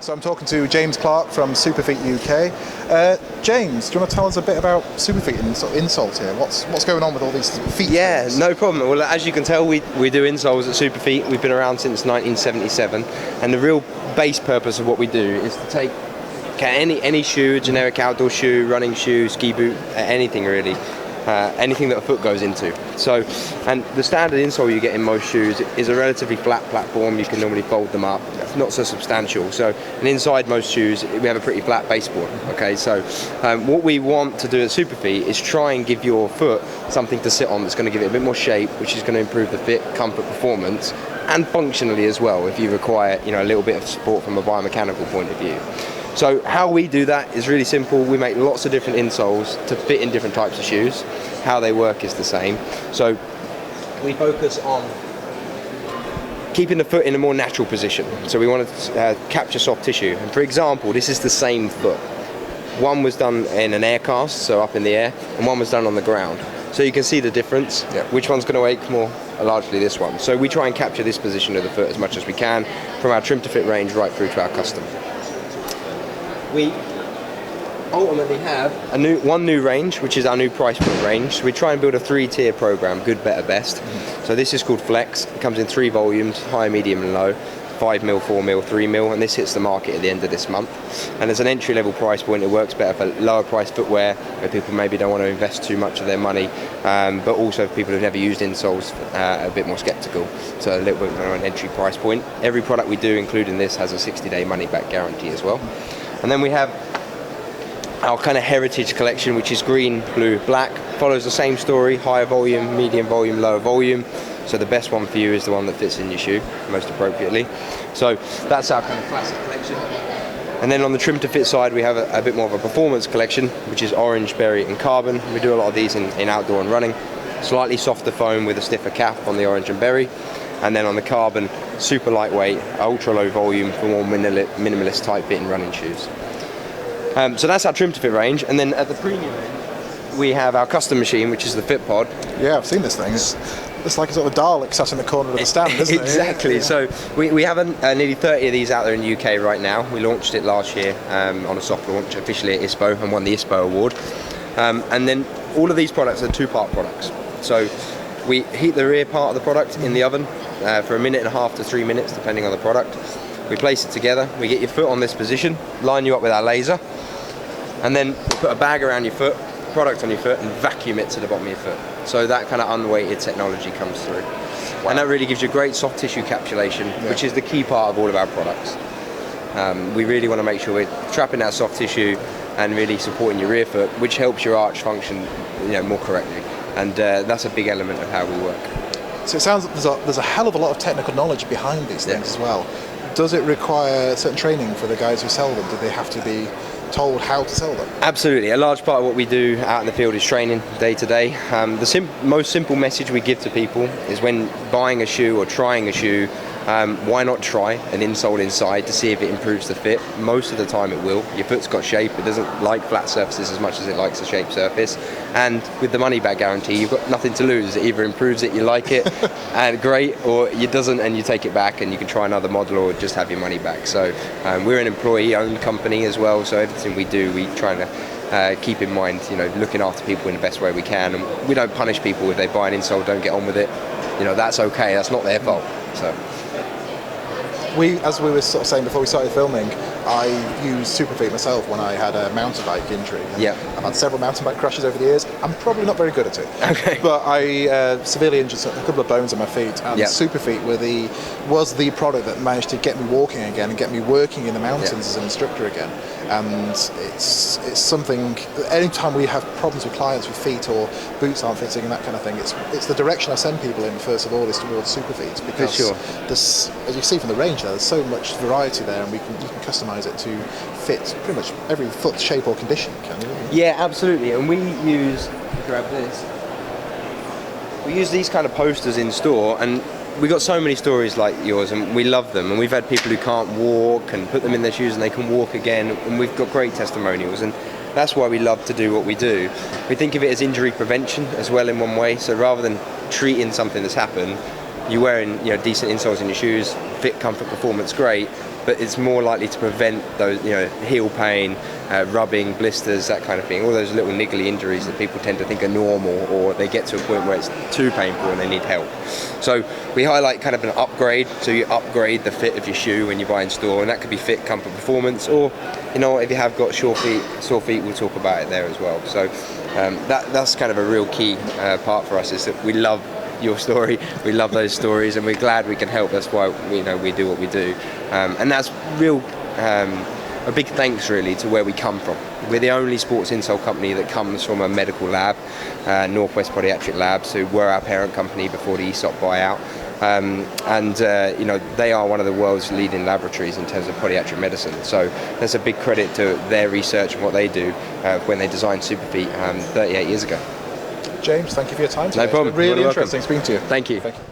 So I'm talking to James Clark from Superfeet UK. James, do you want to tell us a bit about Superfeet and sort of insoles here? What's going on with all these feet? Yeah, no problem. Well, as you can tell, we do insoles at Superfeet. We've been around since 1977, and the real base purpose of what we do is to take any shoe, a generic outdoor shoe, running shoe, ski boot, anything really. Anything that a foot goes into. So, and the standard insole you get in most shoes is a relatively flat platform. You can normally fold them up. It's not so substantial. So, and inside most shoes, we have a pretty flat baseboard. Okay, so what we want to do at Superfeet is try and give your foot something to sit on that's going to give it a bit more shape, which is going to improve the fit, comfort, performance, and functionally as well. If you require, a little bit of support from a biomechanical point of view. So how we do that is really simple. We make lots of different insoles to fit in different types of shoes. How they work is the same. So we focus on keeping the foot in a more natural position. So we want to capture soft tissue. And for example, this is the same foot. One was done in an air cast, so up in the air, and one was done on the ground. So you can see the difference. Yep. Which one's going to ache more? Largely this one. So we try and capture this position of the foot as much as we can, from our trim to fit range right through to our custom. We ultimately have one new range, which is our new price point range. So we try and build a 3-tier program, good, better, best. So this is called Flex. It comes in 3 volumes, high, medium and low, 5mm, 4mm, 3mm, and this hits the market at the end of this month. And as an entry-level price point, it works better for lower price footwear, where people maybe don't want to invest too much of their money, but also for people who've never used insoles, a bit more skeptical. So a little bit more an entry price point. Every product we do, including this, has a 60-day money-back guarantee as well. And then we have our kind of heritage collection, which is green, blue, black. Follows the same story: higher volume, medium volume, lower volume. So the best one for you is the one that fits in your shoe most appropriately. So that's our kind of classic collection. And then on the trim to fit side, we have a bit more of a performance collection, which is orange, berry and carbon. We do a lot of these in outdoor and running. Slightly softer foam with a stiffer cap on the orange and berry. And then on the carbon, super lightweight, ultra low volume for more minimalist type fit in running shoes. So that's our trim to fit range. And then at the premium end, we have our custom machine, which is the Fit Pod. Yeah, I've seen this thing. It's like a sort of Dalek sat in the corner of the stand, isn't it? Exactly. Yeah. So we have nearly 30 of these out there in the UK right now. We launched it last year on a soft launch officially at ISPO and won the ISPO award. And then all of these products are 2-part products. So we heat the rear part of the product in the oven for 1.5 to 3 minutes, depending on the product. We place it together, we get your foot on this position, line you up with our laser, and then we put a bag around your foot, product on your foot, and vacuum it to the bottom of your foot. So that kind of unweighted technology comes through. Wow. And that really gives you great soft tissue capsulation, which is the key part of all of our products. We really want to make sure we're trapping that soft tissue and really supporting your rear foot, which helps your arch function more correctly. And that's a big element of how we work. So it sounds like there's a hell of a lot of technical knowledge behind these things as well. Does it require certain training for the guys who sell them? Do they have to be told how to sell them? Absolutely. A large part of what we do out in the field is training day to day. The most simple message we give to people is when buying a shoe or trying a shoe, why not try an insole inside to see if it improves the fit? Most of the time it will. Your foot's got shape. It doesn't like flat surfaces as much as it likes a shaped surface. And with the money back guarantee, you've got nothing to lose. It either improves it, you like it, and great, or it doesn't and you take it back and you can try another model or just have your money back. So we're an employee-owned company as well, so everything we do, we try to keep in mind, looking after people in the best way we can. And we don't punish people if they buy an insole, don't get on with it. That's okay. That's not their fault. So. As we were sort of saying before we started filming, I used Superfeet myself when I had a mountain bike injury. I've had several mountain bike crashes over the years. I'm probably not very good at it. Okay. But I severely injured a couple of bones in my feet, and Superfeet was the product that managed to get me walking again and get me working in the mountains as an instructor again. And it's something. Anytime we have problems with clients with feet or boots aren't fitting and that kind of thing, it's the direction I send people in first of all is towards Superfeet, because as you see from the range there's so much variety there, and you can customize it to fit pretty much every foot shape or condition, can you? Yeah, absolutely. And we use these kind of posters in store, and we got so many stories like yours, and we love them. And we've had people who can't walk and put them in their shoes and they can walk again, and we've got great testimonials. And that's why we love to do what we do. We think of it as injury prevention as well in one way. So rather than treating something that's happened, you're wearing decent insoles in your shoes, fit, comfort, performance, great. but it's more likely to prevent those, heel pain, rubbing, blisters, that kind of thing, all those little niggly injuries that people tend to think are normal, or they get to a point where it's too painful and they need help. So we highlight kind of an upgrade, so you upgrade the fit of your shoe when you buy in store, and that could be fit, comfort, performance, or if you have got sore feet, we'll talk about it there as well. So that's kind of a real key part for us, is that we love your story, we love those stories, and we're glad we can help. That's why we do what we do, and that's real. A big thanks really to where we come from. We're the only sports insole company that comes from a medical lab, Northwest Podiatric Labs, who were our parent company before the ESOP buyout. They are one of the world's leading laboratories in terms of podiatric medicine. So there's a big credit to their research and what they do when they designed Superfeet 38 years ago. James, thank you for your time today. No problem. It's been really interesting speaking to you. Thank you. Thank you.